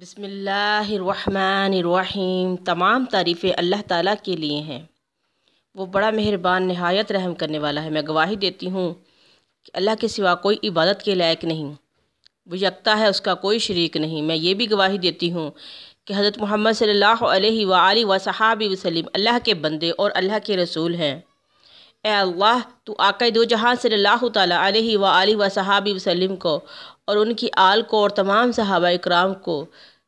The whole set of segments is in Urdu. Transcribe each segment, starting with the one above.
بسم اللہ الرحمن الرحیم۔ تمام تعریفیں اللہ تعالیٰ کے لیے ہیں، وہ بڑا مہربان نہایت رحم کرنے والا ہے۔ میں گواہی دیتی ہوں کہ اللہ کے سوا کوئی عبادت کے لائق نہیں، وہ یکتا ہے، اس کا کوئی شریک نہیں۔ میں یہ بھی گواہی دیتی ہوں کہ حضرت محمد صلی اللہ علیہ وآلہ وصحابہ وسلم اللہ کے بندے اور اللہ کے رسول ہیں۔ اے اللہ، تو آقا دو جہاں صلی اللہ تعالیٰ علیہ وآلہ وصحابہ وسلم کو اور ان کی آل کو اور تمام صحابہ اکرام کو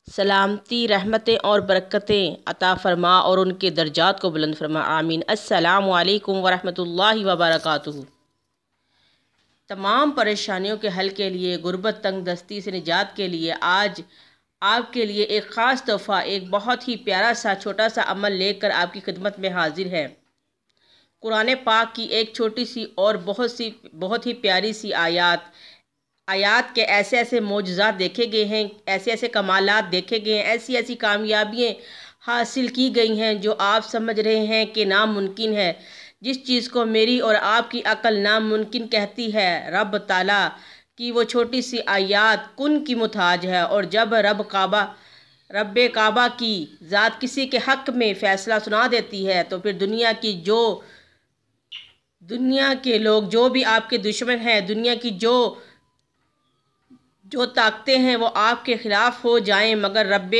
سلامتی، رحمتیں اور برکتیں عطا فرما اور ان کے درجات کو بلند فرما، آمین۔ السلام علیکم ورحمۃ اللہ وبرکاتہ۔ تمام پریشانیوں کے حل کے لیے، غربت، تنگ دستی سے نجات کے لیے آج آپ کے لیے ایک خاص تحفہ، ایک بہت ہی پیارا سا چھوٹا سا عمل لے کر آپ کی خدمت میں حاضر ہے۔ قرآن پاک کی ایک چھوٹی سی اور بہت ہی پیاری سی آیات کے ایسے ایسے معجزات دیکھے گئے ہیں، ایسے ایسے کمالات دیکھے گئے ہیں، ایسی ایسی کامیابیاں حاصل کی گئی ہیں جو آپ سمجھ رہے ہیں کہ ناممکن ہے۔ جس چیز کو میری اور آپ کی عقل ناممکن کہتی ہے، رب تعالیٰ کی وہ چھوٹی سی آیات کن کی محتاج ہے۔ اور جب رب کعبہ کی ذات کسی کے حق میں فیصلہ سنا دیتی ہے تو پھر دنیا کے لوگ جو بھی آپ کے دشمن ہیں، دنیا کی جو طاقتیں ہیں وہ آپ کے خلاف ہو جائیں، مگر رب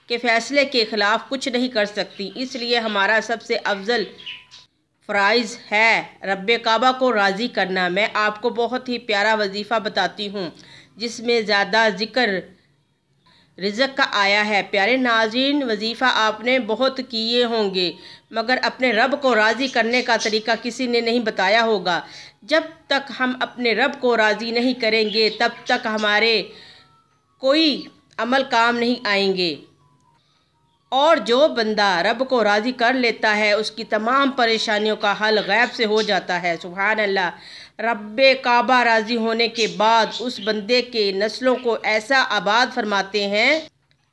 کے فیصلے کے خلاف کچھ نہیں کر سکتی۔ اس لیے ہمارا سب سے افضل فرائض ہے رب کعبہ کو راضی کرنا۔ میں آپ کو بہت ہی پیارا وظیفہ بتاتی ہوں جس میں زیادہ ذکر رزق کا آیا ہے۔ پیارے ناظرین، وظیفہ آپ نے بہت کیے ہوں گے مگر اپنے رب کو راضی کرنے کا طریقہ کسی نے نہیں بتایا ہوگا۔ جب تک ہم اپنے رب کو راضی نہیں کریں گے تب تک ہمارے کوئی عمل کام نہیں آئیں گے۔ اور جو بندہ رب کو راضی کر لیتا ہے اس کی تمام پریشانیوں کا حل غیب سے ہو جاتا ہے۔ سبحان اللہ۔ رب کعبہ راضی ہونے کے بعد اس بندے کے نسلوں کو ایسا آباد فرماتے ہیں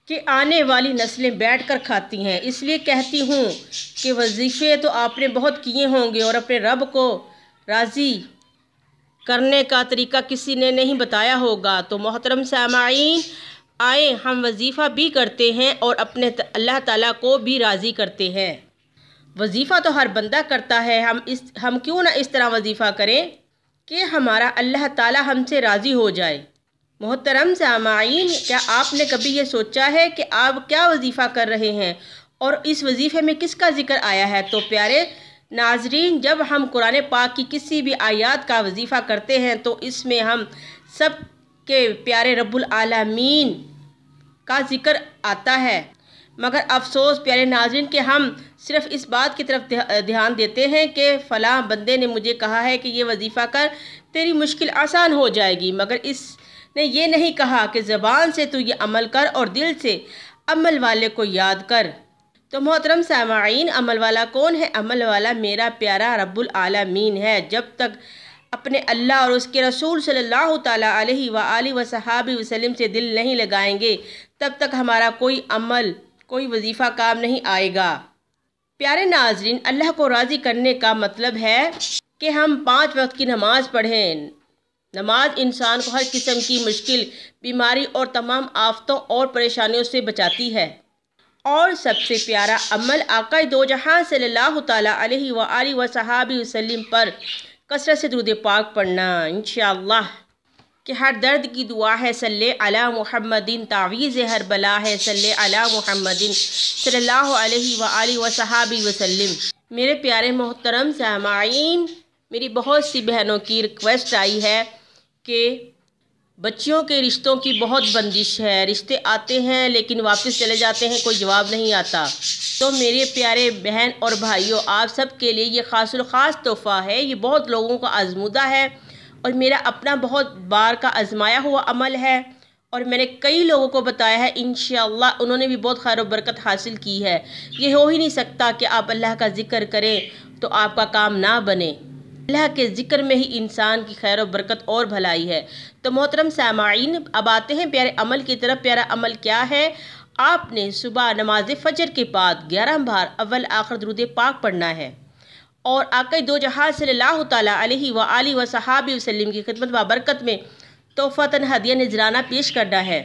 کہ آنے والی نسلیں بیٹھ کر کھاتی ہیں۔ اس لیے کہتی ہوں کہ وظیفے تو آپ نے بہت کیے ہوں گے اور اپنے رب کو راضی کرنے کا طریقہ کسی نے نہیں بتایا ہوگا۔ تو محترم سامعین، آئیں ہم وظیفہ بھی کرتے ہیں اور اپنے اللہ تعالیٰ کو بھی راضی کرتے ہیں۔ وظیفہ تو ہر بندہ کرتا ہے، ہم کیوں نہ اس طرح وظیفہ کریں کہ ہمارا اللہ تعالیٰ ہم سے راضی ہو جائے۔ محترم سامعین، کیا آپ نے کبھی یہ سوچا ہے کہ آپ کیا وظیفہ کر رہے ہیں اور اس وظیفے میں کس کا ذکر آیا ہے؟ تو پیارے ناظرین، جب ہم قرآن پاک کی کسی بھی آیات کا وظیفہ کرتے ہیں تو اس میں ہم سب کے پیارے رب العالمین کا ذکر آتا ہے، مگر افسوس پیارے ناظرین کہ ہم صرف اس بات کی طرف دھیان دیتے ہیں کہ فلاں بندے نے مجھے کہا ہے کہ یہ وظیفہ کر، تیری مشکل آسان ہو جائے گی، مگر اس نے یہ نہیں کہا کہ زبان سے تو یہ عمل کر اور دل سے عمل والے کو یاد کر۔ تو محترم سامعین، عمل والا کون ہے؟ عمل والا میرا پیارا رب العالمین ہے۔ جب تک اپنے اللہ اور اس کے رسول صلی اللہ تعالیٰ علیہ وآلہ وصحابہ وسلم سے دل نہیں لگائیں گے تب تک ہمارا کوئی عمل، کوئی وظیفہ کام نہیں آئے گا۔ پیارے ناظرین، اللہ کو راضی کرنے کا مطلب ہے کہ ہم 5 وقت کی نماز پڑھیں۔ نماز انسان کو ہر قسم کی مشکل، بیماری اور تمام آفتوں اور پریشانیوں سے بچاتی ہے۔ اور سب سے پیارا عمل آقا دو جہاں صلی اللہ تعالیٰ علیہ وآلہ وصحابہ وسلم پر کثرت سے درود پاک پڑھنا۔ انشاءاللہ کہ ہر درد کی دعا ہے صلی علی محمد، تعویذ ہر بلا ہے صلی علی محمد صلی اللہ علیہ وآلہ وصحابہ وسلم۔ میرے پیارے محترم سامعین، میری بہت سی بہنوں کی ریکویسٹ آئی ہے کہ بچیوں کے رشتوں کی بہت بندش ہے، رشتے آتے ہیں لیکن واپس چلے جاتے ہیں، کوئی جواب نہیں آتا۔ تو میرے پیارے بہن اور بھائیوں، آپ سب کے لیے یہ خاص الخاص تحفہ ہے۔ یہ بہت لوگوں کا آزمودہ ہے اور میرا اپنا بہت بار کا آزمایا ہوا عمل ہے، اور میں نے کئی لوگوں کو بتایا ہے، انشاءاللہ انہوں نے بھی بہت خیر و برکت حاصل کی ہے۔ یہ ہو ہی نہیں سکتا کہ آپ اللہ کا ذکر کریں تو آپ کا کام نہ بنے۔ اللہ کے ذکر میں ہی انسان کی خیر و برکت اور بھلائی ہے۔ تو محترم سامعین، اب آتے ہیں پیارے عمل کی طرف۔ پیارا عمل کیا ہے؟ آپ نے صبح نماز فجر کے بعد 11 بار اول آخر درود پاک پڑھنا ہے اور آقا دو جہاں صلی اللہ تعالیٰ علیہ وآلہ وصحابہ وسلم کی خدمت و برکت میں تحفۃً ہدیہ نذرانہ پیش کرنا ہے۔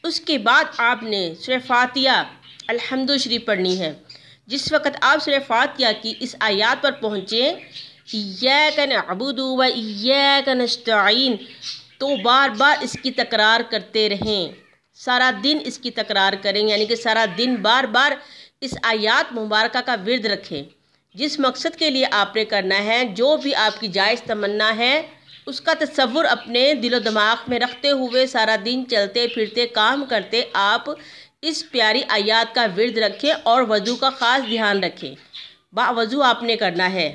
اس کے بعد آپ نے سورہ فاتحہ الحمد شریف پڑھنی ہے۔ جس وقت آپ سورہ فاتحہ کی اس آیات پر پہنچیں ایاک نعبد و ایاک نستعین، تو بار بار اس کی تکرار کرتے رہیں، سارا دن اس کی تکرار کریں، یعنی کہ سارا دن بار بار اس آیات مبارکہ کا ورد رکھیں۔ جس مقصد کے لیے آپ نے کرنا ہے، جو بھی آپ کی جائز تمنا ہے، اس کا تصور اپنے دل و دماغ میں رکھتے ہوئے سارا دن چلتے پھرتے کام کرتے آپ اس پیاری آیات کا ورد رکھیں اور وضو کا خاص دھیان رکھیں۔ باوضو آپ نے کرنا ہے۔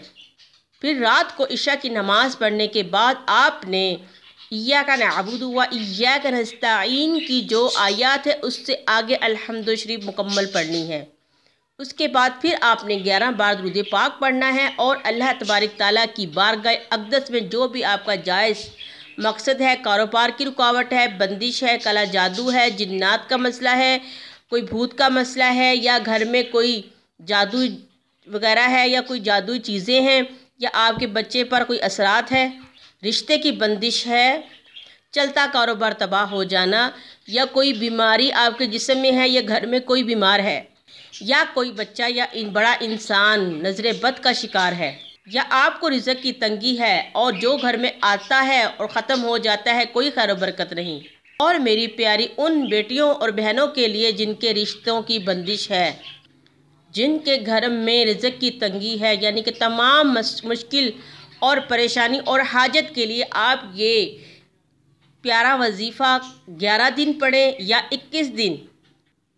پھر رات کو عشاء کی نماز پڑھنے کے بعد آپ نے ایاک نعبد و ایاک نستعین کی جو آیات ہے اس سے آگے الحمد شریف مکمل پڑھنی ہے۔ اس کے بعد پھر آپ نے 11 بار درود پاک پڑھنا ہے اور اللہ تبارک تعالیٰ کی بارگاہ اقدس میں جو بھی آپ کا جائز مقصد ہے، کاروبار کی رکاوٹ ہے، بندش ہے، کالا جادو ہے، جنات کا مسئلہ ہے، کوئی بھوت کا مسئلہ ہے، یا گھر میں کوئی جادو وغیرہ ہے، یا کوئی جادوئی چیزیں ہیں، یا آپ کے بچے پر کوئی اثرات ہے، رشتے کی بندش ہے، چلتا کاروبار تباہ ہو جانا، یا کوئی بیماری آپ کے جسم میں ہے، یا گھر میں کوئی بیمار ہے، یا کوئی بچہ یا بڑا انسان نظر بد کا شکار ہے، یا آپ کو رزق کی تنگی ہے اور جو گھر میں آتا ہے اور ختم ہو جاتا ہے کوئی خیر و برکت نہیں۔ اور میری پیاری ان بیٹیوں اور بہنوں کے لیے جن کے رشتوں کی بندش ہے، جن کے گھر میں رزق کی تنگی ہے، یعنی کہ تمام مشکل اور پریشانی اور حاجت کے لیے آپ یہ پیارا وظیفہ 11 دن پڑھیں یا 21 دن،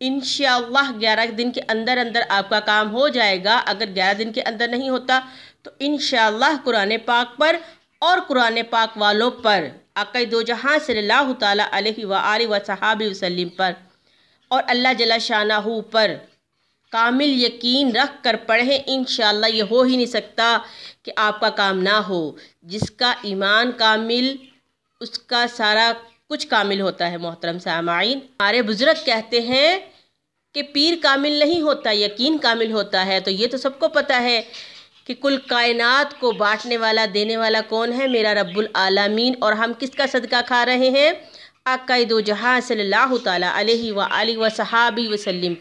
انشاءاللہ 11 دن کے اندر آپ کا کام ہو جائے گا۔ اگر 11 دن کے اندر نہیں ہوتا تو انشاءاللہ قرآن پاک پر اور قرآن پاک والوں پر، آقا دو جہاں صلی اللہ تعالیٰ علیہ وآلہ وصحابہ وسلم پر اور اللہ جل شانہ پر کامل یقین رکھ کر پڑھیں۔ انشاءاللہ یہ ہو ہی نہیں سکتا کہ آپ کا کام نہ ہو۔ جس کا ایمان کامل، اس کا سارا کچھ کامل ہوتا ہے۔ محترم سامعین، ہمارے بزرگ کہتے ہیں کہ پیر کامل نہیں ہوتا، یقین کامل ہوتا ہے۔ تو یہ تو سب کو پتہ ہے کہ کل کائنات کو بانٹنے والا دینے والا کون ہے؟ میرا رب العالمین۔ اور ہم کس کا صدقہ کھا رہے ہیں؟ آقا دو جہاں صلی اللہ تعالیٰ علیہ وآلہ وصحابہ وسلم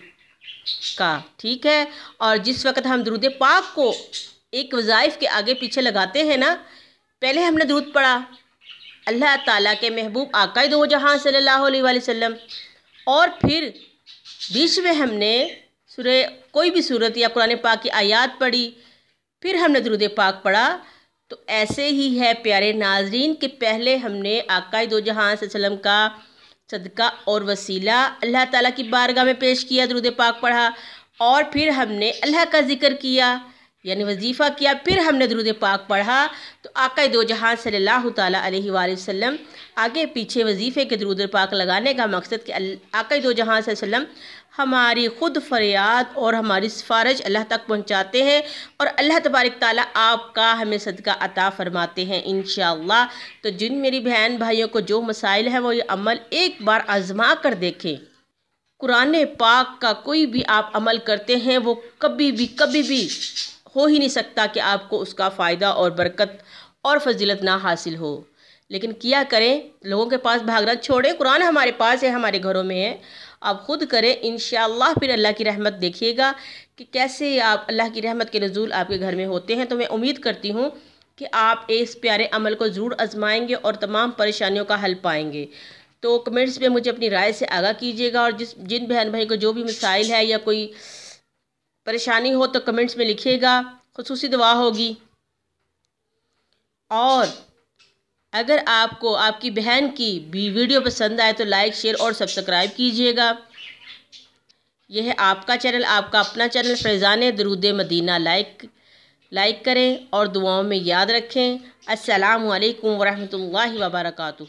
کا، ٹھیک ہے۔ اور جس وقت ہم درود پاک کو ایک وظائف کے آگے پیچھے لگاتے ہیں نا، پہلے ہم نے درود پڑھا اللہ تعالیٰ کے محبوب آقا دو جہاں صلی اللہ علیہ وآلہ وسلم، اور پھر بیچ میں ہم نے کوئی بھی سورت یا قرآن پاک کی آیات پڑھی، پھر ہم نے درود پاک پڑھا۔ تو ایسے ہی ہے پیارے ناظرین کہ پہلے ہم نے آقا دو جہاں صلی اللہ علیہ وسلم کا صدقہ اور وسیلہ اللہ تعالیٰ کی بارگاہ میں پیش کیا، درود پاک پڑھا، اور پھر ہم نے اللہ کا ذکر کیا، یعنی وظیفہ کیا، پھر ہم نے درود پاک پڑھا۔ تو آقا دو جہاں صلی اللہ تعالیٰ علیہ وآلہ وسلم آگے پیچھے وظیفے کے درود پاک لگانے کا مقصد کہ آقا دو جہاں صلی اللہ علیہ وسلم ہماری خود فریاد اور ہماری سفارش اللہ تک پہنچاتے ہیں، اور اللہ تبارک تعالیٰ آپ کا ہمیں صدقہ عطا فرماتے ہیں انشاءاللہ۔ تو جن میری بہن بھائیوں کو جو مسائل ہیں وہ یہ عمل ایک بار آزما کر دیکھیں۔ قرآن پاک کا کوئی بھی آپ عمل کرتے ہیں وہ کبھی بھی ہو ہی نہیں سکتا کہ آپ کو اس کا فائدہ اور برکت اور فضیلت نہ حاصل ہو، لیکن کیا کریں؟ لوگوں کے پاس بھاگنا چھوڑیں، قرآن ہمارے پاس ہے، ہمارے گھروں میں ہے، آپ خود کریں انشاءاللہ۔ پھر اللہ کی رحمت دیکھیے گا کہ کیسے آپ اللہ کی رحمت کے نزول آپ کے گھر میں ہوتے ہیں۔ تو میں امید کرتی ہوں کہ آپ اس پیارے عمل کو ضرور آزمائیں گے اور تمام پریشانیوں کا حل پائیں گے۔ تو کمنٹس میں مجھے اپنی رائے سے آگاہ کیجیے گا، اور جن بہن بھائی کو جو بھی مسائل ہے یا کوئی پریشانی ہو تو کمنٹس میں لکھیے گا، خصوصی دعا ہوگی۔ اور اگر آپ کو آپ کی بہن کی بھی ویڈیو پسند آئے تو لائک، شیئر اور سبسکرائب کیجیے گا۔ یہ ہے آپ کا چینل، آپ کا اپنا چینل فیضان درود مدینہ۔ لائک کریں اور دعاؤں میں یاد رکھیں۔ السلام علیکم ورحمۃ اللہ وبرکاتہ۔